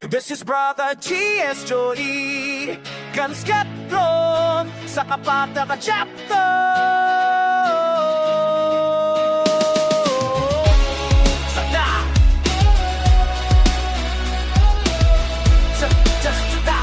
This is brother G.S. Joey kan skatron sa kapata ka chapter. Sada Sada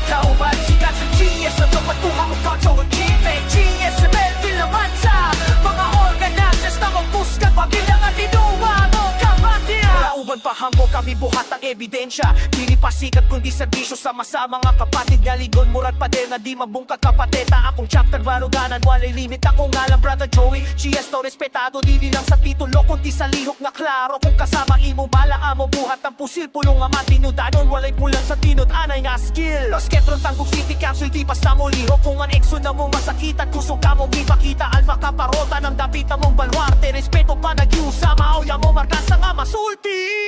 Kauban sikat sa G.S. at patuha mo ka Joey Kime G.S. sa Melville naman sa mga organizers na magpuskat pagilang at inuwa mo kamandia. Lauban pa hanggo kami buhat ang ebidensya. Dili pa sikat kundi serbisyo sama-sa mga kapatid. Ngaligon murad pa din na di mabungkag kapateta. Akong chapter baruganan walay limit. Ako nga lang brother Joey G.S. to respetado. Dili lang sa titulo kundi sa lihok na klaro. Kung kasama imo bala amo buhat ang pusil. Pulong nga matinudanon walay pulang sa tinod anay nga skill. Los Ketron Tanggong City Capsule di basta mo lihok. Kung an exo na mo masakitan kusog ka mo ipakita. Alpha kaparota ng dapita mong baluarte. Respeto pa nag-iusa maawya mo markasa nga masulti.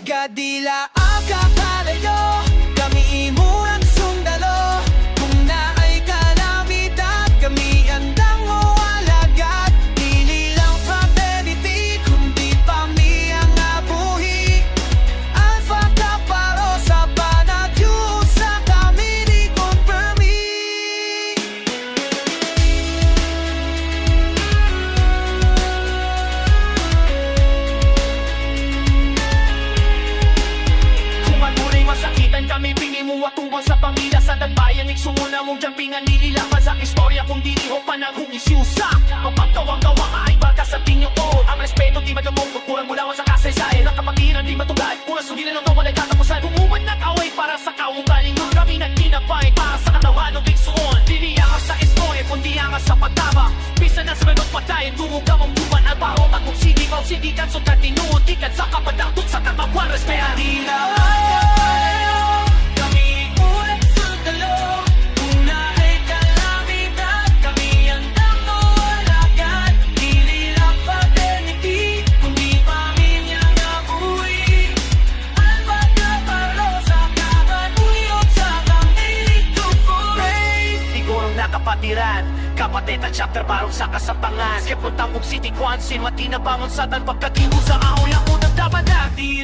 Gadila ang kapalayo, kami imo ang sundalo. Kung naay kalamidad, kami andang o alagad. Dili lang fraternity, kundi pamiyang abuhi. Alpha kaparo sa panag-iusa, kami di konpermi. Masakitan kami pinimuwa tubang sa pamilya sa dagbayan. Iksumuna mong jampingan nililaman sa istorya kung diniho pa naghumisyusa. Mapagkawang-gawa ka ay baka sa tinyoon. Ang respeto di madamong magkurang mulawan sa kasaysayan. Ang kapatiran di matugay, pura sugilan ng walay katapusan. Umuman ng away para sa kaunggaling nun. Kami nagkinapay para sa katawan ng bigsuon. Diniyangas sa istorya kundi yangas sa pagtama. Pisa na sa menot patayin, tungog ka mong buwan. Alparo at kung sige kau sigikan so katinuod. Ikan sa kapadangtog sa kamakwan respeto. Kapatid at chapter barong sa kasampangan. Skip po Tanggong City Kwansin, matinabangon sa tan pagkatiho sa ahoy ang unang daman na di